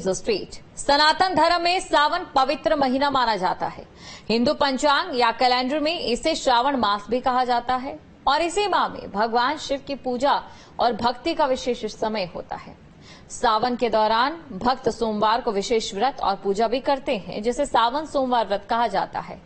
Street. सनातन धर्म में सावन पवित्र महीना माना जाता है। हिंदू पंचांग या कैलेंडर में इसे श्रावण मास भी कहा जाता है और इसी माह में भगवान शिव की पूजा और भक्ति का विशेष समय होता है। सावन के दौरान भक्त सोमवार को विशेष व्रत और पूजा भी करते हैं, जिसे सावन सोमवार व्रत कहा जाता है।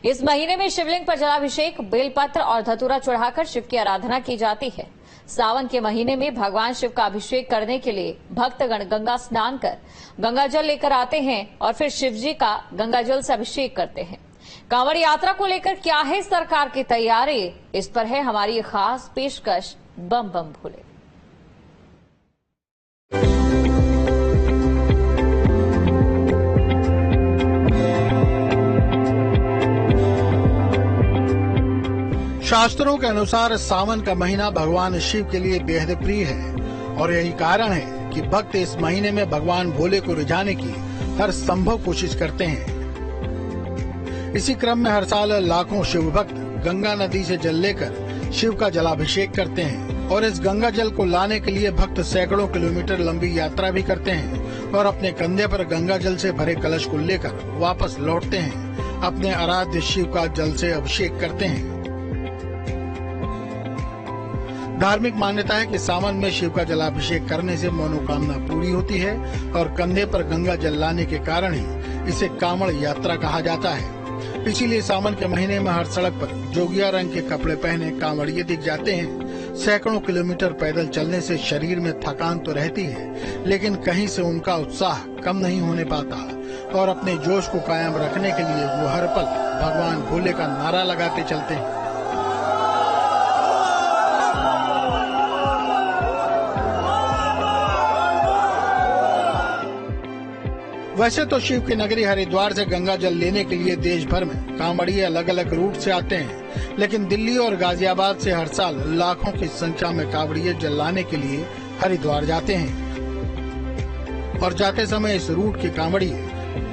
इस महीने में शिवलिंग पर जलाभिषेक, बेलपत्र और धतूरा चढ़ाकर शिव की आराधना की जाती है। सावन के महीने में भगवान शिव का अभिषेक करने के लिए भक्तगण गंगा स्नान कर गंगा जल लेकर आते हैं और फिर शिव जी का गंगा जल से अभिषेक करते हैं। कांवड़ यात्रा को लेकर क्या है सरकार की तैयारी, इस पर है हमारी खास पेशकश बम बम भोले। शास्त्रों के अनुसार सावन का महीना भगवान शिव के लिए बेहद प्रिय है और यही कारण है कि भक्त इस महीने में भगवान भोले को रिझाने की हर संभव कोशिश करते हैं। इसी क्रम में हर साल लाखों शिव भक्त गंगा नदी से जल लेकर शिव का जलाभिषेक करते हैं और इस गंगा जल को लाने के लिए भक्त सैकड़ों किलोमीटर लंबी यात्रा भी करते हैं और अपने कंधे पर गंगा जल से भरे कलश को लेकर वापस लौटते हैं। अपने आराध्य शिव का जल से अभिषेक करते हैं। धार्मिक मान्यता है कि सावन में शिव का जलाभिषेक करने से मनोकामना पूरी होती है और कंधे पर गंगा जल लाने के कारण ही इसे कांवड़ यात्रा कहा जाता है। इसीलिए सावन के महीने में हर सड़क पर जोगिया रंग के कपड़े पहने कांवड़िए दिख जाते हैं। सैकड़ों किलोमीटर पैदल चलने से शरीर में थकान तो रहती है, लेकिन कहीं से उनका उत्साह कम नहीं होने पाता और अपने जोश को कायम रखने के लिए वो हर पल भगवान भोले का नारा लगाते चलते हैं। वैसे तो शिव की नगरी हरिद्वार से गंगा जल लेने के लिए देश भर में कांवड़िए अलग अलग रूट से आते हैं, लेकिन दिल्ली और गाजियाबाद से हर साल लाखों की संख्या में कांवड़िए जल लाने के लिए हरिद्वार जाते हैं और जाते समय इस रूट के कांवड़िए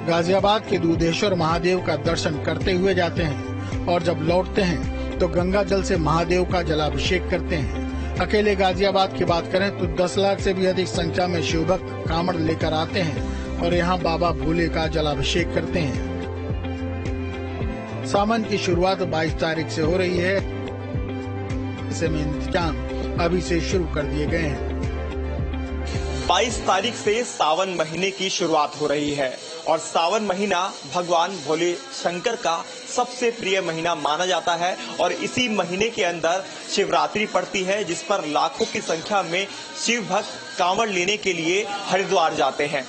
गाजियाबाद के दूधेश्वर महादेव का दर्शन करते हुए जाते हैं और जब लौटते हैं तो गंगा जल से महादेव का जलाभिषेक करते हैं। अकेले गाजियाबाद की बात करें तो 10 लाख से भी अधिक संख्या में शिव भक्त कांवड़ लेकर आते हैं और यहाँ बाबा भोले का जलाभिषेक करते हैं। सावन की शुरुआत 22 तारीख से हो रही है। ऐसे में इंतजाम अभी से शुरू कर दिए गए हैं। 22 तारीख से सावन महीने की शुरुआत हो रही है और सावन महीना भगवान भोले शंकर का सबसे प्रिय महीना माना जाता है और इसी महीने के अंदर शिवरात्रि पड़ती है, जिस पर लाखों की संख्या में शिव भक्त कांवड़ लेने के लिए हरिद्वार जाते हैं।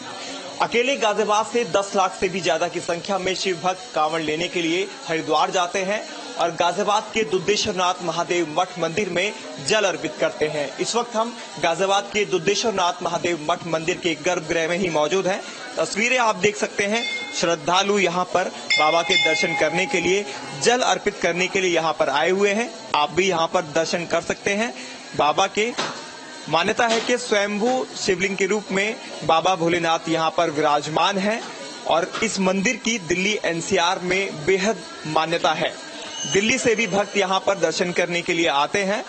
अकेले गाजियाबाद से 10 लाख से भी ज्यादा की संख्या में शिव भक्त कांवड़ लेने के लिए हरिद्वार जाते हैं और गाजियाबाद के दुद्धेश्वरनाथ महादेव मठ मंदिर में जल अर्पित करते हैं। इस वक्त हम गाजियाबाद के दुद्धेश्वरनाथ महादेव मठ मंदिर के गर्भगृह में ही मौजूद हैं। तस्वीरें आप देख सकते हैं। श्रद्धालु यहाँ पर बाबा के दर्शन करने के लिए, जल अर्पित करने के लिए यहाँ पर आए हुए हैं। आप भी यहाँ पर दर्शन कर सकते हैं। बाबा के मान्यता है कि स्वयंभू शिवलिंग के रूप में बाबा भोलेनाथ यहाँ पर विराजमान हैं और इस मंदिर की दिल्ली एनसीआर में बेहद मान्यता है। दिल्ली से भी भक्त यहाँ पर दर्शन करने के लिए आते हैं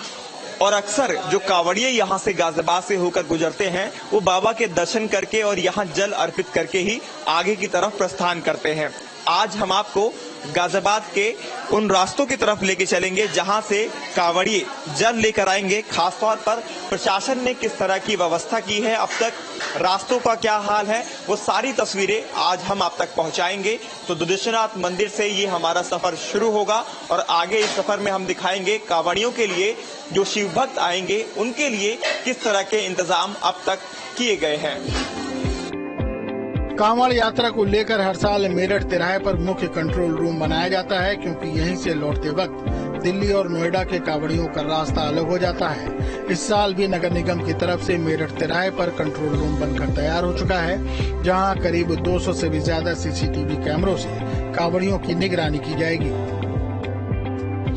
और अक्सर जो कांवड़िए यहाँ से गाजियाबाद से होकर गुजरते हैं वो बाबा के दर्शन करके और यहाँ जल अर्पित करके ही आगे की तरफ प्रस्थान करते हैं। आज हम आपको गाजियाबाद के उन रास्तों की तरफ लेके चलेंगे जहां से कांवड़िए जल लेकर आएंगे। खासतौर पर प्रशासन ने किस तरह की व्यवस्था की है, अब तक रास्तों का क्या हाल है, वो सारी तस्वीरें आज हम आप तक पहुंचाएंगे। तो दुद्धेश्वरनाथ मंदिर से ये हमारा सफर शुरू होगा और आगे इस सफर में हम दिखाएंगे कांवड़ियों के लिए, जो शिव भक्त आएंगे उनके लिए किस तरह के इंतजाम अब तक किए गए हैं। कांवड़ यात्रा को लेकर हर साल मेरठ तिराहे पर मुख्य कंट्रोल रूम बनाया जाता है, क्योंकि यहीं से लौटते वक्त दिल्ली और नोएडा के कांवड़ियों का रास्ता अलग हो जाता है। इस साल भी नगर निगम की तरफ से मेरठ तिराहे पर कंट्रोल रूम बनकर तैयार हो चुका है, जहां करीब 200 से भी ज्यादा सीसीटीवी कैमरों से कांवड़ियों की निगरानी की जाएगी।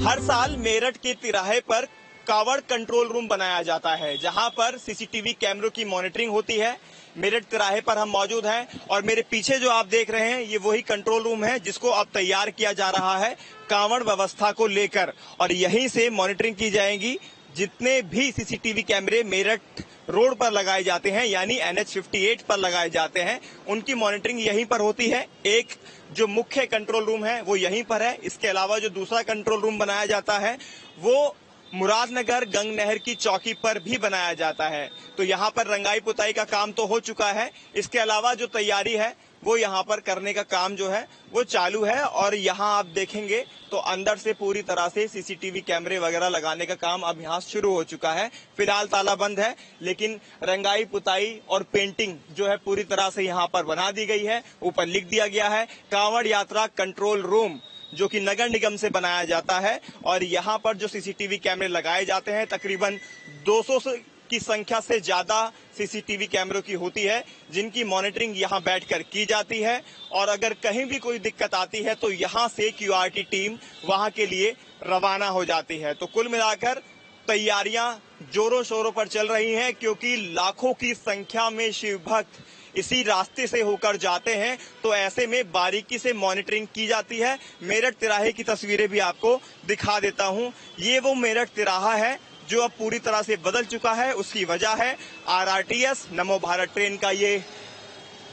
हर साल मेरठ के तिराहे पर कांवड़ कंट्रोल रूम बनाया जाता है, जहां पर सीसीटीवी कैमरों की मॉनिटरिंग होती है। मेरठ तिराहे पर हम मौजूद हैं और मेरे पीछे जो आप देख रहे हैं ये वही कंट्रोल रूम है जिसको अब तैयार किया जा रहा है कांवड़ व्यवस्था को लेकर और यहीं से मॉनिटरिंग की जाएगी। जितने भी सीसीटीवी कैमरे मेरठ रोड पर लगाए जाते हैं यानी NH58 पर लगाए जाते हैं, उनकी मॉनिटरिंग यहीं पर होती है। एक जो मुख्य कंट्रोल रूम है वो यहीं पर है। इसके अलावा जो दूसरा कंट्रोल रूम बनाया जाता है वो मुरादनगर गंग नहर की चौकी पर भी बनाया जाता है। तो यहाँ पर रंगाई पुताई का काम तो हो चुका है, इसके अलावा जो तैयारी है वो यहाँ पर करने का काम जो है वो चालू है। और यहाँ आप देखेंगे तो अंदर से पूरी तरह से CCTV कैमरे वगैरह लगाने का काम अब यहाँ शुरू हो चुका है। फिलहाल ताला बंद है, लेकिन रंगाई पुताई और पेंटिंग जो है पूरी तरह से यहाँ पर बना दी गई है। ऊपर लिख दिया गया है कांवड़ यात्रा कंट्रोल रूम, जो कि नगर निगम से बनाया जाता है। और यहाँ पर जो CCTV कैमरे लगाए जाते हैं तकरीबन 200 की संख्या से ज्यादा CCTV कैमरों की होती है, जिनकी मॉनिटरिंग यहाँ बैठकर की जाती है। और अगर कहीं भी कोई दिक्कत आती है तो यहाँ से QRT टीम वहां के लिए रवाना हो जाती है। तो कुल मिलाकर तैयारियां जोरों शोरों पर चल रही हैं, क्योंकि लाखों की संख्या में शिव भक्त इसी रास्ते से होकर जाते हैं। तो ऐसे में बारीकी से मॉनिटरिंग की जाती है। मेरठ तिराहे की तस्वीरें भी आपको दिखा देता हूं। ये वो मेरठ तिराहा है जो अब पूरी तरह से बदल चुका है। उसकी वजह है RRTS नमो भारत ट्रेन का, ये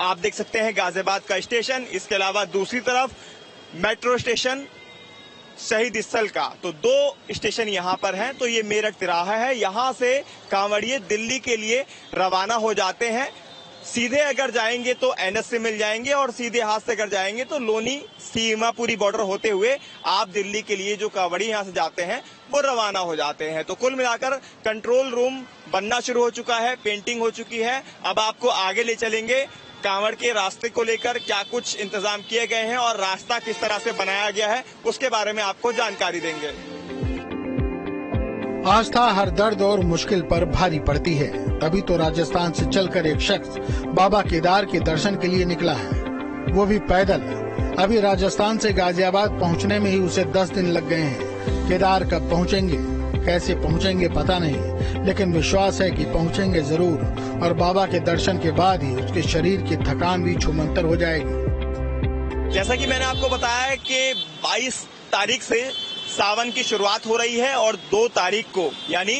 आप देख सकते हैं गाजियाबाद का स्टेशन। इसके अलावा दूसरी तरफ मेट्रो स्टेशन शहीद स्थल का, तो 2 स्टेशन यहाँ पर हैं। तो ये मेरठ तिराहा है, यहाँ से कांवड़िए दिल्ली के लिए रवाना हो जाते हैं। सीधे अगर जाएंगे तो NH से मिल जाएंगे और सीधे हाथ से अगर जाएंगे तो लोनी सीमापुरी बॉर्डर होते हुए आप दिल्ली के लिए जो कांवड़ी यहाँ से जाते हैं वो रवाना हो जाते हैं। तो कुल मिलाकर कंट्रोल रूम बनना शुरू हो चुका है, पेंटिंग हो चुकी है। अब आपको आगे ले चलेंगे, कांवड़ के रास्ते को लेकर क्या कुछ इंतजाम किए गए हैं और रास्ता किस तरह से बनाया गया है उसके बारे में आपको जानकारी देंगे। आस्था हर दर्द और मुश्किल पर भारी पड़ती है, तभी तो राजस्थान से चलकर एक शख्स बाबा केदार के दर्शन के लिए निकला है, वो भी पैदल। अभी राजस्थान से गाजियाबाद पहुंचने में ही उसे 10 दिन लग गए हैं। केदार कब पहुंचेंगे, कैसे पहुंचेंगे पता नहीं, लेकिन विश्वास है कि पहुंचेंगे जरूर। और बाबा के दर्शन के बाद ही उसके शरीर की थकान भी छूमंतर हो जाएगी। जैसा कि मैंने आपको बताया है कि 22 तारीख से सावन की शुरुआत हो रही है और 2 तारीख को यानी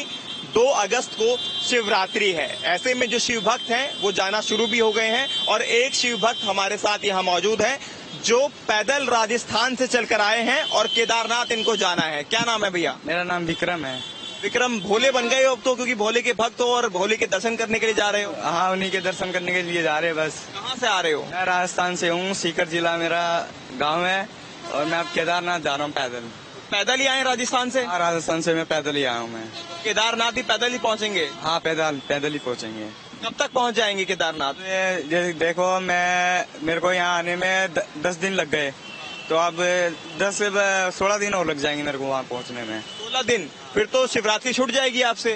2 अगस्त को शिवरात्रि है। ऐसे में जो शिव भक्त हैं वो जाना शुरू भी हो गए हैं। और एक शिव भक्त हमारे साथ यहाँ मौजूद है जो पैदल राजस्थान से चलकर आए हैं और केदारनाथ इनको जाना है। क्या नाम है भैया? मेरा नाम विक्रम है। विक्रम, भोले बन गए हो अब तो, क्योंकि भोले के भक्त हो और भोले के दर्शन करने के लिए जा रहे हो? हाँ, उन्हीं के दर्शन करने के लिए जा रहे हैं बस। कहाँ से आ रहे हो? मैं राजस्थान से हूँ, सीकर जिला मेरा गाँव है और मैं अब केदारनाथ जा रहा हूँ पैदल। पैदल ही आए राजस्थान से? हाँ, राजस्थान से मैं पैदल ही आया हूँ। मैं केदारनाथ ही पैदल ही पहुँचेंगे? हाँ, पैदल ही पहुँचेंगे। कब तक पहुँच जाएंगे केदारनाथ? देखो मेरे को यहाँ आने में 10 दिन लग गए, तो अब 16 दिन और लग जाएंगे मेरे को वहाँ पहुँचने में। 16 दिन? फिर तो शिवरात्रि छूट जाएगी आपसे।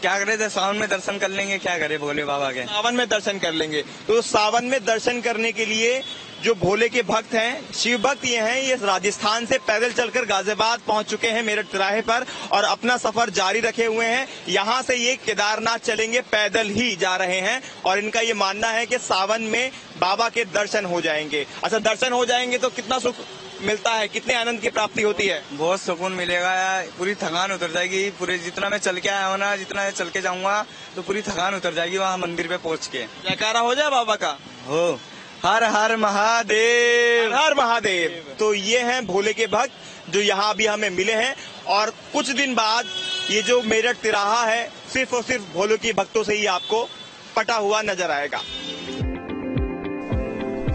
क्या करे थे, सावन में दर्शन कर लेंगे, क्या करे भोले बाबा के। सावन में दर्शन कर लेंगे। तो सावन में दर्शन करने के लिए जो भोले के भक्त हैं, शिव भक्त ये हैं, ये राजस्थान से पैदल चलकर गाजियाबाद पहुंच चुके हैं मेरठ तिराहे पर और अपना सफर जारी रखे हुए हैं। यहाँ से ये केदारनाथ चलेंगे, पैदल ही जा रहे हैं और इनका ये मानना है कि सावन में बाबा के दर्शन हो जाएंगे। अच्छा, दर्शन हो जाएंगे तो कितना सुख मिलता है, कितने आनंद की प्राप्ति होती है? बहुत सुकून मिलेगा यार, पूरी थकान उतर जाएगी। पूरे जितना मैं चल के आया हूँ ना, जितना चल के जाऊंगा तो पूरी थकान उतर जाएगी वहाँ मंदिर पे पहुँच के। जयकारा हो जाए बाबा का। हो, हर हर महादेव, हर महादेव। तो ये हैं भोले के भक्त जो यहाँ अभी हमें मिले हैं और कुछ दिन बाद ये जो मेरठ तिराहा है सिर्फ और सिर्फ भोले के भक्तों से ही आपको पटा हुआ नजर आएगा।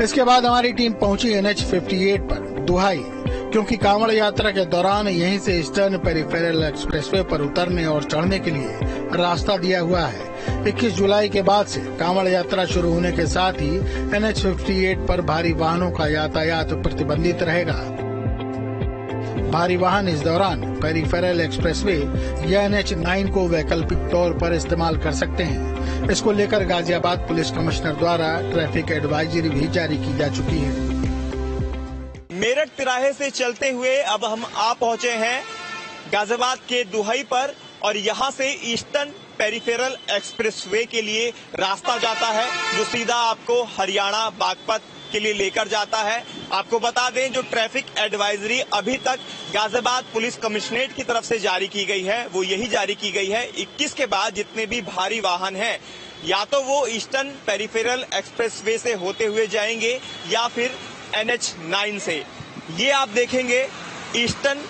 इसके बाद हमारी टीम पहुंची NH58 पर दुहाई, क्योंकि कांवड़ यात्रा के दौरान यहीं से ईस्टर्न पेरिफेरल एक्सप्रेसवे पर उतरने और चढ़ने के लिए रास्ता दिया हुआ है। 21 जुलाई के बाद से कांवड़ यात्रा शुरू होने के साथ ही NH58 पर भारी वाहनों का यातायात प्रतिबंधित रहेगा। भारी वाहन इस दौरान पेरिफेरल एक्सप्रेसवे या NH9 को वैकल्पिक तौर पर इस्तेमाल कर सकते हैं। इसको लेकर गाजियाबाद पुलिस कमिश्नर द्वारा ट्रैफिक एडवाइजरी भी जारी की जा चुकी है। मेरठ तिराहे से चलते हुए अब हम आ पहुंचे हैं गाजियाबाद के दुहाई पर और यहाँ से ईस्टर्न पेरिफेरल एक्सप्रेसवे के लिए रास्ता जाता है जो सीधा आपको हरियाणा बागपत के लिए लेकर जाता है। आपको बता दें, जो ट्रैफिक एडवाइजरी अभी तक गाजियाबाद पुलिस कमिश्नरेट की तरफ से जारी की गई है वो यही जारी की गई है, 21 के बाद जितने भी भारी वाहन हैं या तो वो ईस्टर्न पेरिफेरल एक्सप्रेसवे से होते हुए जाएंगे या फिर NH9 से। ये आप देखेंगे ईस्टर्न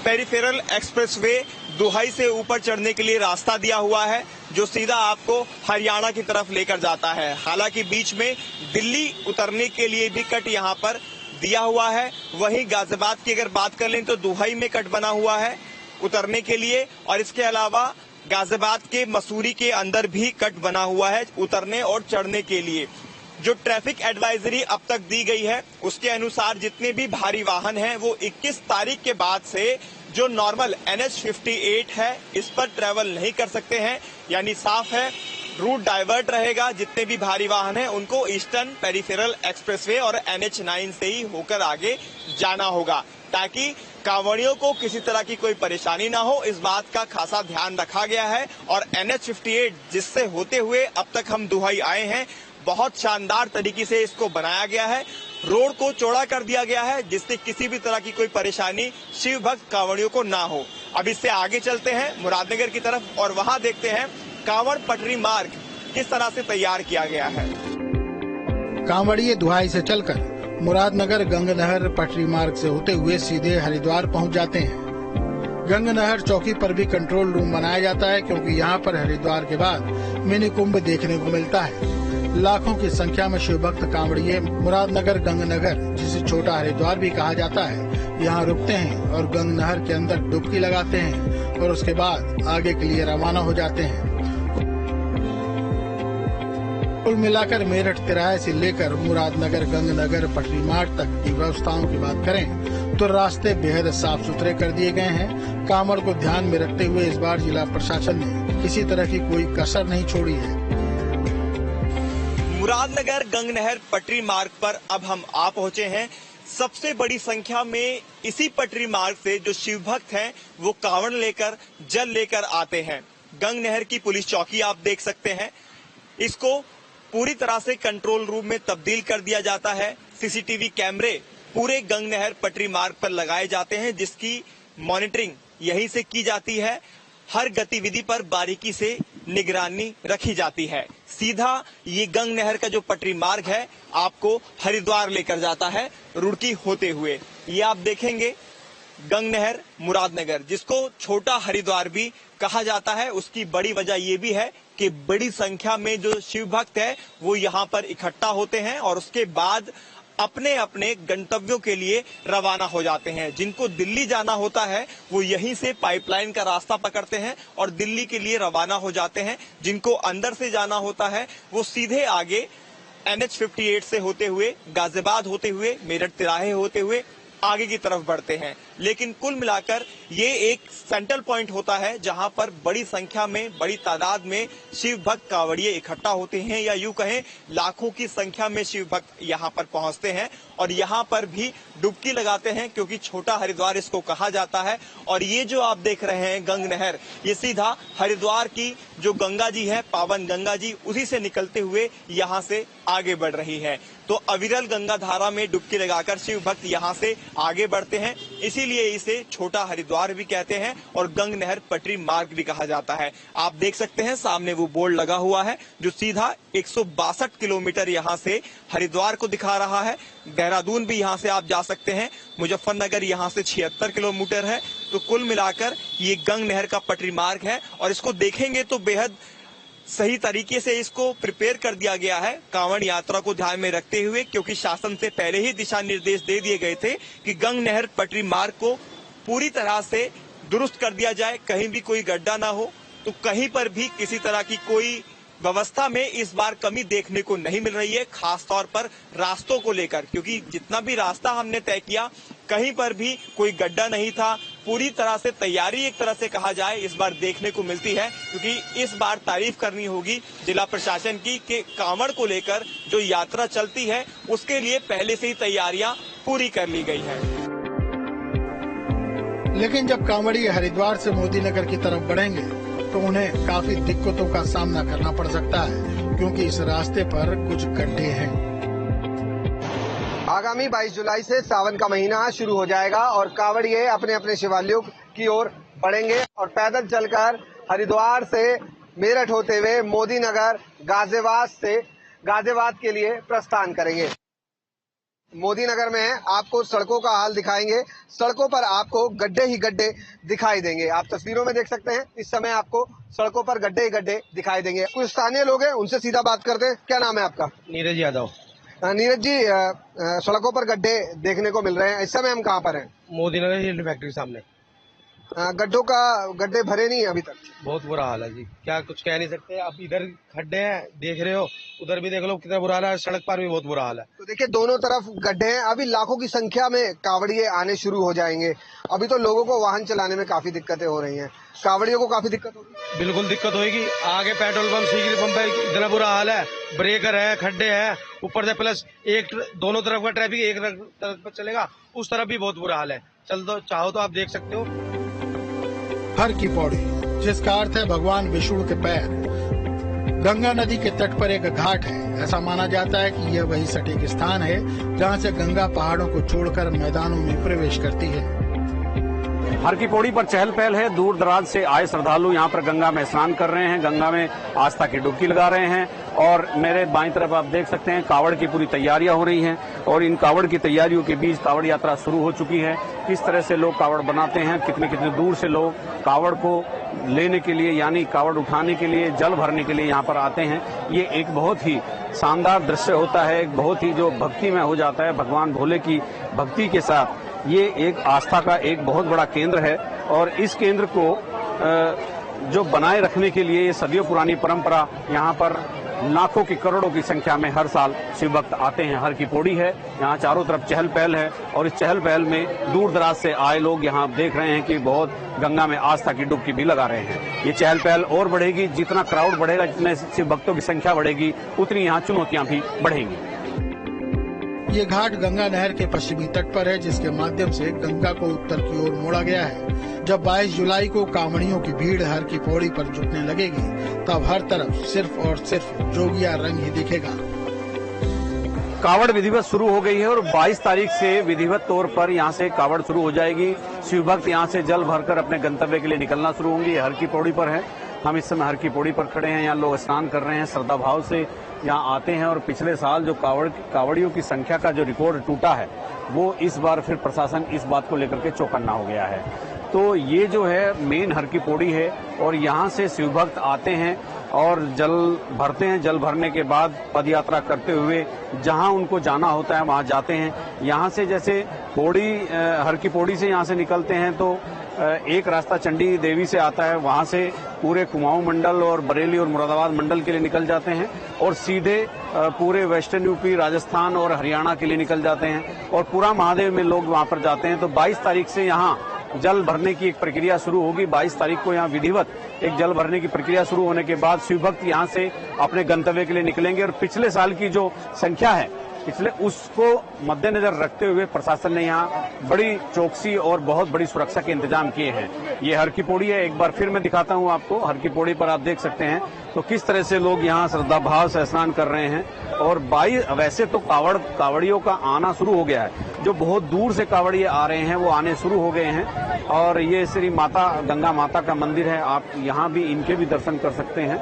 पेरिफेरल एक्सप्रेसवे दुहाई से ऊपर चढ़ने के लिए रास्ता दिया हुआ है जो सीधा आपको हरियाणा की तरफ लेकर जाता है। हालांकि बीच में दिल्ली उतरने के लिए भी कट यहाँ पर दिया हुआ है। वहीं गाजियाबाद की अगर बात कर लें तो दुहाई में कट बना हुआ है उतरने के लिए, और इसके अलावा गाजियाबाद के मसूरी के अंदर भी कट बना हुआ है उतरने और चढ़ने के लिए। जो ट्रैफिक एडवाइजरी अब तक दी गई है उसके अनुसार जितने भी भारी वाहन हैं वो 21 तारीख के बाद से जो नॉर्मल NH58 है इस पर ट्रेवल नहीं कर सकते हैं, यानी साफ है रूट डाइवर्ट रहेगा। जितने भी भारी वाहन हैं उनको ईस्टर्न पेरिफेरल एक्सप्रेसवे और NH9 से ही होकर आगे जाना होगा ताकि कांवड़ियों को किसी तरह की कोई परेशानी ना हो। इस बात का खासा ध्यान रखा गया है और NH58 जिससे होते हुए अब तक हम दुहाई आए हैं बहुत शानदार तरीके से इसको बनाया गया है। रोड को चौड़ा कर दिया गया है जिससे किसी भी तरह की कोई परेशानी शिव भक्त कांवड़ियों को ना हो। अब इससे आगे चलते हैं मुरादनगर की तरफ और वहां देखते हैं कांवड़ पटरी मार्ग किस तरह से तैयार किया गया है। कांवड़िये दुहाई से चलकर मुरादनगर गंगनहर पटरी मार्ग से होते हुए सीधे हरिद्वार पहुंच जाते हैं। गंगनहर चौकी पर भी कंट्रोल रूम बनाया जाता है क्योंकि यहाँ पर हरिद्वार के बाद मिनी कुंभ देखने को मिलता है। लाखों की संख्या में शिव भक्त कांवड़िये मुरादनगर गंगनगर, जिसे छोटा हरिद्वार भी कहा जाता है, यहाँ रुकते हैं और गंगनहर के अंदर डुबकी लगाते हैं और उसके बाद आगे के लिए रवाना हो जाते हैं। कुल मिलाकर मेरठ तिराहे से लेकर मुरादनगर गंगनगर पटरी मार्ग तक की व्यवस्थाओं की बात करें तो रास्ते बेहद साफ सुथरे कर दिए गए हैं। कांवड़ को ध्यान में रखते हुए इस बार जिला प्रशासन ने किसी तरह की कोई कसर नहीं छोड़ी है। मुरादनगर गंगनहर पटरी मार्ग पर अब हम आ पहुंचे हैं। सबसे बड़ी संख्या में इसी पटरी मार्ग से जो शिव भक्त हैं वो कांवड़ लेकर जल लेकर आते हैं। गंगनहर की पुलिस चौकी आप देख सकते हैं, इसको पूरी तरह से कंट्रोल रूम में तब्दील कर दिया जाता है। सीसीटीवी कैमरे पूरे गंगनहर पटरी मार्ग पर लगाए जाते हैं जिसकी मॉनिटरिंग यहीं से की जाती है। हर गतिविधि पर बारीकी से निगरानी रखी जाती है। सीधा ये गंगनहर का जो पटरी मार्ग है आपको हरिद्वार लेकर जाता है रुड़की होते हुए। ये आप देखेंगे गंगनहर मुरादनगर, जिसको छोटा हरिद्वार भी कहा जाता है। उसकी बड़ी वजह ये भी है कि बड़ी संख्या में जो शिव भक्त है वो यहाँ पर इकट्ठा होते हैं और उसके बाद अपने अपने गंतव्यों के लिए रवाना हो जाते हैं। जिनको दिल्ली जाना होता है वो यहीं से पाइपलाइन का रास्ता पकड़ते हैं और दिल्ली के लिए रवाना हो जाते हैं। जिनको अंदर से जाना होता है वो सीधे आगे NH58 से होते हुए गाजियाबाद होते हुए मेरठ तिराहे होते हुए आगे की तरफ बढ़ते हैं। लेकिन कुल मिलाकर ये एक सेंट्रल पॉइंट होता है जहां पर बड़ी संख्या में बड़ी तादाद में शिव भक्त कांवड़िये इकट्ठा होते हैं, या यूं कहें लाखों की संख्या में शिव भक्त यहां पर पहुंचते हैं और यहां पर भी डुबकी लगाते हैं क्योंकि छोटा हरिद्वार इसको कहा जाता है। और ये जो आप देख रहे हैं गंगनहर, ये सीधा हरिद्वार की जो गंगा जी है, पावन गंगा जी, उसी से निकलते हुए यहाँ से आगे बढ़ रही है। तो अविरल गंगा धारा में डुबकी लगाकर शिव भक्त यहाँ से आगे बढ़ते हैं, इसीलिए इसे छोटा हरिद्वार भी कहते हैं और गंगनहर पटरी मार्ग भी कहा जाता है। आप देख सकते हैं सामने वो बोर्ड लगा हुआ है जो सीधा 162 किलोमीटर यहाँ से हरिद्वार को दिखा रहा है। देहरादून भी यहाँ से आप जा सकते हैं, मुजफ्फरनगर यहाँ से 76 किलोमीटर है। तो कुल मिलाकर ये गंगनहर का पटरी मार्ग है और इसको देखेंगे तो बेहद सही तरीके से इसको प्रिपेयर कर दिया गया है कांवड़ यात्रा को ध्यान में रखते हुए, क्योंकि शासन से पहले ही दिशा निर्देश दे दिए गए थे कि गंगनहर पटरी मार्ग को पूरी तरह से दुरुस्त कर दिया जाए, कहीं भी कोई गड्ढा ना हो। तो कहीं पर भी किसी तरह की कोई व्यवस्था में इस बार कमी देखने को नहीं मिल रही है, खास तौर पर रास्तों को लेकर, क्योंकि जितना भी रास्ता हमने तय किया कहीं पर भी कोई गड्ढा नहीं था। पूरी तरह से तैयारी एक तरह से कहा जाए इस बार देखने को मिलती है, क्योंकि इस बार तारीफ करनी होगी जिला प्रशासन की कि कांवड़ को लेकर जो यात्रा चलती है उसके लिए पहले से ही तैयारियां पूरी कर ली गई है। लेकिन जब कांवड़िये हरिद्वार से मोदीनगर की तरफ बढ़ेंगे तो उन्हें काफी दिक्कतों का सामना करना पड़ सकता है, क्योंकि इस रास्ते पर कुछ गड्ढे हैं। आगामी 22 जुलाई से सावन का महीना शुरू हो जाएगा और कांवड़िए अपने अपने शिवालयों की ओर बढ़ेंगे और पैदल चलकर हरिद्वार से मेरठ होते हुए मोदी नगर गाजियाबाद के लिए प्रस्थान करेंगे। मोदी नगर में आपको सड़कों का हाल दिखाएंगे। सड़कों पर आपको गड्ढे ही गड्ढे दिखाई देंगे। आप तस्वीरों में देख सकते हैं, इस समय आपको सड़कों पर गड्ढे ही गड्ढे दिखाई देंगे। कुछ स्थानीय लोग हैं, उनसे सीधा बात करते हैं। क्या नाम है आपका? नीरज यादव। नीरज जी, सड़कों पर गड्ढे देखने को मिल रहे हैं, इस समय हम कहाँ पर हैं? मोदी नगर शील्ड फैक्ट्री सामने। गड्ढे भरे नहीं अभी तक? बहुत बुरा हाल है जी, क्या कुछ कह नहीं सकते। अब इधर खड्डे हैं, देख रहे हो, उधर भी देख लो कितना बुरा हाल है। सड़क पर भी बहुत बुरा हाल है। तो देखिए, दोनों तरफ गड्ढे हैं। अभी लाखों की संख्या में कांवड़िए आने शुरू हो जाएंगे। अभी तो लोगों को वाहन चलाने में काफी दिक्कतें हो रही हैं। कांवड़ियों को काफी दिक्कत होगी? बिल्कुल दिक्कत होगी। आगे पेट्रोल पंप, सिगरेट पंप है, इतना बुरा हाल है। ब्रेकर है, खड्डे है, ऊपर से प्लस दोनों तरफ का ट्रैफिक एक तरफ पर चलेगा, उस तरफ भी बहुत बुरा हाल है। चल दो, चाहो तो आप देख सकते हो। हर की पौड़ी, जिसका अर्थ है भगवान विष्णु के पैर, गंगा नदी के तट पर एक घाट है। ऐसा माना जाता है कि यह वही सटीक स्थान है जहां से गंगा पहाड़ों को छोड़कर मैदानों में प्रवेश करती है। हर की पौड़ी पर चहल पहल है। दूर दराज से आए श्रद्धालु यहाँ पर गंगा में स्नान कर रहे हैं, गंगा में आस्था की डुबकी लगा रहे हैं। और मेरे बाईं तरफ आप देख सकते हैं, कावड़ की पूरी तैयारियां हो रही हैं और इन कावड़ की तैयारियों के बीच कावड़ यात्रा शुरू हो चुकी है। किस तरह से लोग कावड़ बनाते हैं, कितने कितने दूर से लोग कावड़ को लेने के लिए, यानी कावड़ उठाने के लिए, जल भरने के लिए यहाँ पर आते हैं। ये एक बहुत ही शानदार दृश्य होता है, एक बहुत ही जो भक्ति में हो जाता है। भगवान भोले की भक्ति के साथ ये एक आस्था का एक बहुत बड़ा केंद्र है और इस केंद्र को जो बनाए रखने के लिए ये सदियों पुरानी परंपरा, यहाँ पर लाखों की करोड़ों की संख्या में हर साल शिव भक्त आते हैं। हर की पौड़ी है, यहाँ चारों तरफ चहल पहल है और इस चहल पहल में दूर दराज से आए लोग यहाँ देख रहे हैं कि बहुत गंगा में आस्था की डुबकी भी लगा रहे हैं। ये चहल पहल और बढ़ेगी, जितना क्राउड बढ़ेगा, जितने शिव भक्तों की संख्या बढ़ेगी, उतनी यहाँ चुनौतियां भी बढ़ेंगी। ये घाट गंगा नहर के पश्चिमी तट पर है, जिसके माध्यम से गंगा को उत्तर की ओर मोड़ा गया है। जब 22 जुलाई को कांवड़ियों की भीड़ हर की पौड़ी पर जुटने लगेगी, तब हर तरफ सिर्फ और सिर्फ जोगिया रंग ही दिखेगा। कावड़ विधिवत शुरू हो गई है और 22 तारीख से विधिवत तौर पर यहाँ से कावड़ शुरू हो जाएगी। शिव भक्त यहाँ से जल भरकर अपने गंतव्य के लिए निकलना शुरू होंगे। हर की पौड़ी पर है, हम इस समय हर की पौड़ी पर खड़े हैं। यहाँ लोग स्नान कर रहे हैं, श्रद्धा भाव से यहाँ आते हैं और पिछले साल जो कावड़ियों की संख्या का जो रिकॉर्ड टूटा है, वो इस बार फिर प्रशासन इस बात को लेकर के चौकन्ना हो गया है। तो ये जो है मेन हर की पौड़ी है और यहाँ से शिव भक्त आते हैं और जल भरते हैं। जल भरने के बाद पद यात्रा करते हुए जहाँ उनको जाना होता है वहाँ जाते हैं। यहाँ से जैसे हर की पौड़ी से यहाँ से निकलते हैं तो एक रास्ता चंडी देवी से आता है, वहां से पूरे कुमाऊं मंडल और बरेली और मुरादाबाद मंडल के लिए निकल जाते हैं और सीधे पूरे वेस्टर्न यूपी, राजस्थान और हरियाणा के लिए निकल जाते हैं और पूरा महादेव में लोग वहां पर जाते हैं। तो 22 तारीख से यहाँ जल भरने की एक प्रक्रिया शुरू होगी। 22 तारीख को यहाँ विधिवत एक जल भरने की प्रक्रिया शुरू होने के बाद शिव भक्त यहाँ से अपने गंतव्य के लिए निकलेंगे और पिछले साल की जो संख्या है, इसलिए उसको मद्देनजर रखते हुए प्रशासन ने यहाँ बड़ी चौकसी और बहुत बड़ी सुरक्षा के इंतजाम किए हैं। ये हर की पौड़ी है, एक बार फिर मैं दिखाता हूँ आपको। हर की पौड़ी पर आप देख सकते हैं तो किस तरह से लोग यहाँ श्रद्धा भाव से स्नान कर रहे हैं। और वैसे तो कावड़ियों का आना शुरू हो गया है, जो बहुत दूर से कावड़िए आ रहे हैं वो आने शुरू हो गए हैं। और ये श्री माता गंगा माता का मंदिर है, आप यहाँ भी इनके भी दर्शन कर सकते हैं।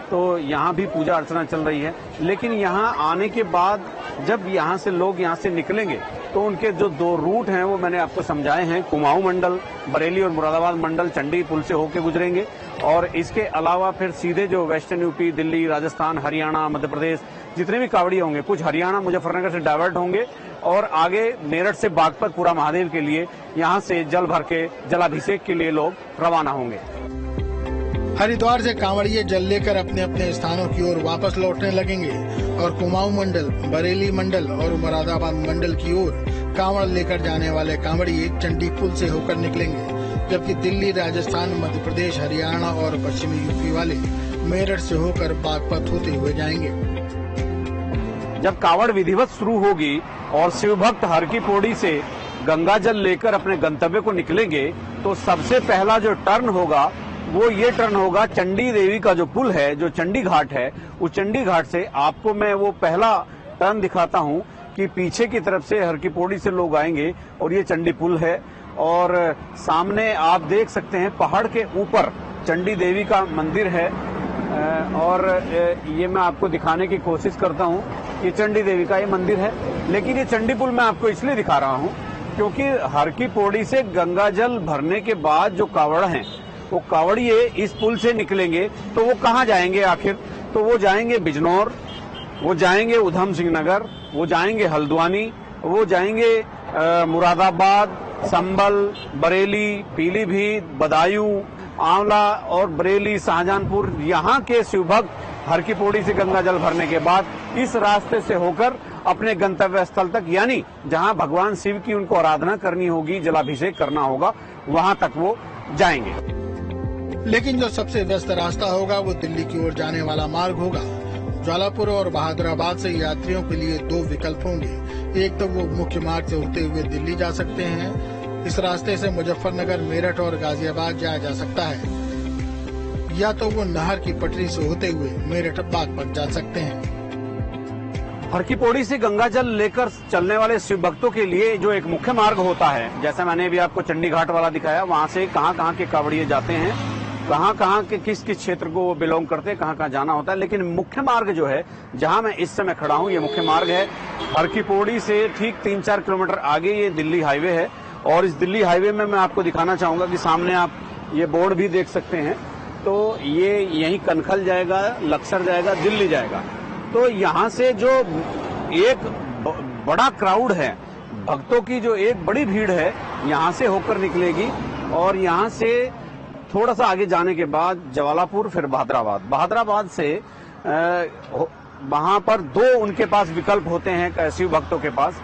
तो यहाँ भी पूजा अर्चना चल रही है। लेकिन यहाँ आने के बाद जब यहाँ से लोग यहाँ से निकलेंगे तो उनके जो 2 रूट हैं वो मैंने आपको समझाए हैं। कुमाऊं मंडल, बरेली और मुरादाबाद मंडल चंडी पुल से होके गुजरेंगे और इसके अलावा फिर सीधे जो वेस्टर्न यूपी, दिल्ली, राजस्थान, हरियाणा, मध्य प्रदेश जितने भी कावड़िए होंगे, कुछ हरियाणा मुजफ्फरनगर से डाइवर्ट होंगे और आगे मेरठ से बागपत पूरा महादेव के लिए यहाँ से जल भर के जलाभिषेक के लिए लोग रवाना होंगे। हरिद्वार से कांवड़िए जल लेकर अपने अपने स्थानों की ओर वापस लौटने लगेंगे और कुमाऊं मंडल, बरेली मंडल और मुरादाबाद मंडल की ओर कांवड़ लेकर जाने वाले कांवड़िए चंडी पुल से होकर निकलेंगे, जबकि दिल्ली, राजस्थान, मध्य प्रदेश, हरियाणा और पश्चिमी यूपी वाले मेरठ से होकर बागपत होते हुए जाएंगे। जब कावड़ विधिवत शुरू होगी और शिव भक्त हर की पौड़ी से गंगा जल लेकर अपने गंतव्य को निकलेंगे तो सबसे पहला जो टर्न होगा वो ये टर्न होगा चंडी देवी का जो पुल है, जो चंडी घाट है, उस चंडी घाट से आपको मैं वो पहला टर्न दिखाता हूँ। कि पीछे की तरफ से हर की पौड़ी से लोग आएंगे और ये चंडी पुल है और सामने आप देख सकते हैं पहाड़ के ऊपर चंडी देवी का मंदिर है और ये मैं आपको दिखाने की कोशिश करता हूँ। ये चंडी देवी का ये मंदिर है, लेकिन ये चंडी पुल मैं आपको इसलिए दिखा रहा हूँ क्योंकि हर की पौड़ी से गंगा जल भरने के बाद जो कावड़ हैं वो कावड़िए इस पुल से निकलेंगे तो वो कहाँ जाएंगे आखिर? तो वो जाएंगे बिजनौर, वो जाएंगे उधम सिंह नगर, वो जाएंगे हल्द्वानी, वो जाएंगे मुरादाबाद, संभल, बरेली, पीलीभीत, बदायूं, आंवला और बरेली, शाहजहांपुर। यहाँ के शिव भक्त हर की पौड़ी से गंगा जल भरने के बाद इस रास्ते से होकर अपने गंतव्य स्थल तक, यानी जहाँ भगवान शिव की उनको आराधना करनी होगी, जलाभिषेक करना होगा, वहाँ तक वो जाएंगे। लेकिन जो सबसे व्यस्त रास्ता होगा वो दिल्ली की ओर जाने वाला मार्ग होगा। ज्वालापुर और बहादुराबाद से यात्रियों के लिए दो विकल्प होंगे। एक तो वो मुख्य मार्ग से होते हुए दिल्ली जा सकते हैं। इस रास्ते से मुजफ्फरनगर, मेरठ और गाजियाबाद जाया जा सकता है, या तो वो नहर की पटरी से होते हुए मेरठ बागपत जा सकते हैं। हर की पौड़ी से गंगा जल लेकर चलने वाले शिव भक्तों के लिए जो एक मुख्य मार्ग होता है, जैसा मैंने भी आपको चंडी घाट वाला दिखाया, वहाँ से कहाँ के कावड़िए जाते हैं, कहाँ के किस क्षेत्र को वो बिलोंग करते हैं, कहाँ जाना होता है। लेकिन मुख्य मार्ग जो है, जहाँ मैं इस समय खड़ा हूँ, ये मुख्य मार्ग है हर की पौड़ी से ठीक 3-4 किलोमीटर आगे ये दिल्ली हाईवे है। और इस दिल्ली हाईवे में मैं आपको दिखाना चाहूंगा कि सामने आप ये बोर्ड भी देख सकते हैं। तो ये यहीं कनखल जाएगा, लक्सर जाएगा, दिल्ली जाएगा। तो यहाँ से जो एक बड़ा क्राउड है, भक्तों की जो एक बड़ी भीड़ है, यहाँ से होकर निकलेगी और यहाँ से थोड़ा सा आगे जाने के बाद ज्वालापुर, फिर बहादुराबाद से वहां पर दो उनके पास विकल्प होते हैं शिव भक्तों के पास।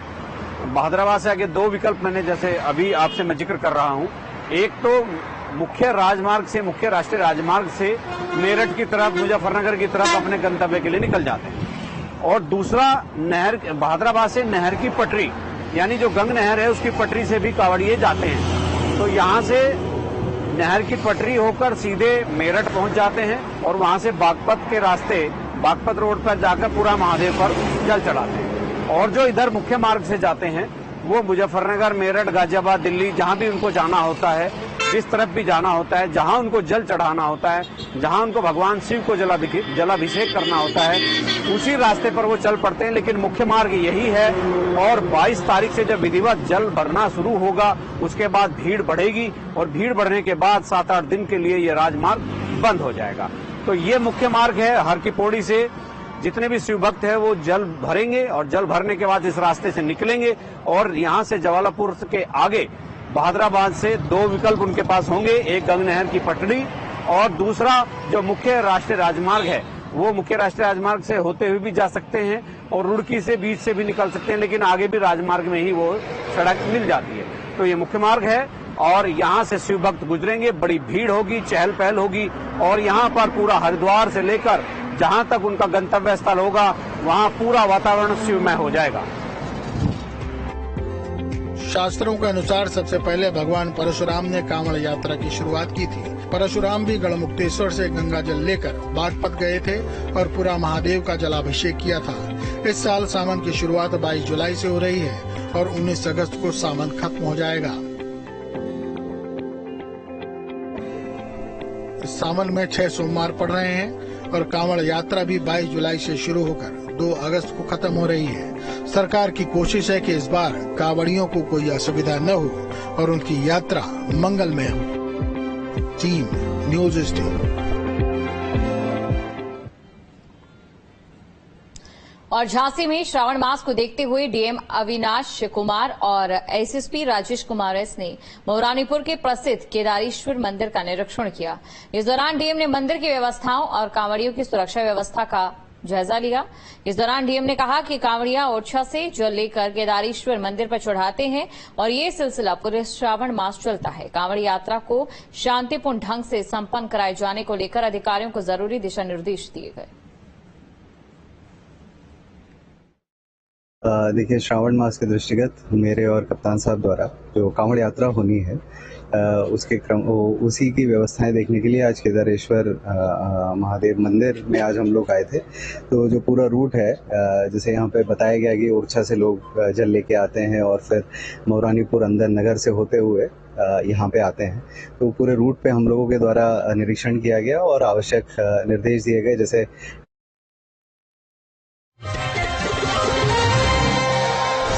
बहादुराबाद से आगे दो विकल्प मैंने जैसे अभी आपसे मैं जिक्र कर रहा हूँ। एक तो मुख्य राजमार्ग से, मुख्य राष्ट्रीय राजमार्ग से मेरठ की तरफ, मुजफ्फरनगर की तरफ अपने गंतव्य के लिए निकल जाते हैं। और दूसरा नहर, बहादुराबाद से नहर की पटरी, यानी जो गंग नहर है उसकी पटरी से भी कावड़िए जाते हैं। तो यहाँ से नहर की पटरी होकर सीधे मेरठ पहुंच जाते हैं और वहां से बागपत के रास्ते, बागपत रोड पर जाकर पूरा महादेव पर जल चढ़ाते हैं। और जो इधर मुख्य मार्ग से जाते हैं वो मुजफ्फरनगर, मेरठ, गाजियाबाद, दिल्ली, जहां भी उनको जाना होता है, जिस तरफ भी जाना होता है, जहां उनको जल चढ़ाना होता है, जहां उनको भगवान शिव को जलाभिषेक करना होता है, उसी रास्ते पर वो चल पड़ते हैं। लेकिन मुख्य मार्ग यही है और 22 तारीख से जब विधिवत जल भरना शुरू होगा उसके बाद भीड़ बढ़ेगी और भीड़ बढ़ने के बाद 7-8 दिन के लिए ये राजमार्ग बंद हो जाएगा। तो ये मुख्य मार्ग है। हर की पौड़ी से जितने भी शिव भक्त हैं वो जल भरेंगे और जल भरने के बाद इस रास्ते से निकलेंगे और यहाँ से ज्वालापुर के आगे बहादुराबाद से दो विकल्प उनके पास होंगे, एक गंग नहर की पटड़ी और दूसरा जो मुख्य राष्ट्रीय राजमार्ग है, वो मुख्य राष्ट्रीय राजमार्ग से होते हुए भी जा सकते हैं और रुड़की से बीच से भी निकल सकते हैं, लेकिन आगे भी राजमार्ग में ही वो सड़क मिल जाती है। तो ये मुख्य मार्ग है और यहाँ से शिव भक्त गुजरेंगे, बड़ी भीड़ होगी, चहल पहल होगी और यहाँ पर पूरा हरिद्वार से लेकर जहाँ तक उनका गंतव्य स्थल होगा वहाँ पूरा वातावरण शिवमय हो जाएगा। शास्त्रों के अनुसार सबसे पहले भगवान परशुराम ने कांवड़ यात्रा की शुरुआत की थी। परशुराम भी गढ़मुक्तेश्वर से गंगा जल लेकर बागपत गए थे और पूरा महादेव का जलाभिषेक किया था। इस साल सावन की शुरुआत 22 जुलाई से हो रही है और 19 अगस्त को सावन खत्म हो जाएगा। इस सावन में 6 सोमवार पड़ रहे हैं और कांवड़ यात्रा भी 22 जुलाई से शुरू होकर 2 अगस्त को खत्म हो रही है। सरकार की कोशिश है कि इस बार कांवड़ियों को कोई असुविधा न हो और उनकी यात्रा मंगलमय हो। Team news studio. और झांसी में श्रावण मास को देखते हुए डीएम अविनाश कुमार और एसएसपी राजेश कुमार एस ने मोहरानीपुर के प्रसिद्ध केदारेश्वर मंदिर का निरीक्षण किया। इस दौरान डीएम ने मंदिर की व्यवस्थाओं और कांवड़ियों की सुरक्षा व्यवस्था का जायजा लिया। इस दौरान डीएम ने कहा कि कांवड़िया ओरछा से जल लेकर केदारेश्वर मंदिर पर चढ़ाते हैं और ये सिलसिला पूरे श्रावण मास चलता है। कांवड़ यात्रा को शांतिपूर्ण ढंग से संपन्न कराए जाने को लेकर अधिकारियों को जरूरी दिशा निर्देश दिए गए। देखिए, श्रावण मास के दृष्टिगत मेरे और कप्तान साहब द्वारा जो कांवड़ यात्रा होनी है, उसके क्रम उसी की व्यवस्थाएं देखने के लिए आज केदारेश्वर महादेव मंदिर में आज हम लोग आए थे। तो जो पूरा रूट है, जैसे यहाँ पे बताया गया कि ओरछा से लोग जल लेके आते हैं और फिर मौरानीपुर अंदर नगर से होते हुए यहाँ पे आते हैं। तो पूरे रूट पे हम लोगों के द्वारा निरीक्षण किया गया और आवश्यक निर्देश दिए गए, जैसे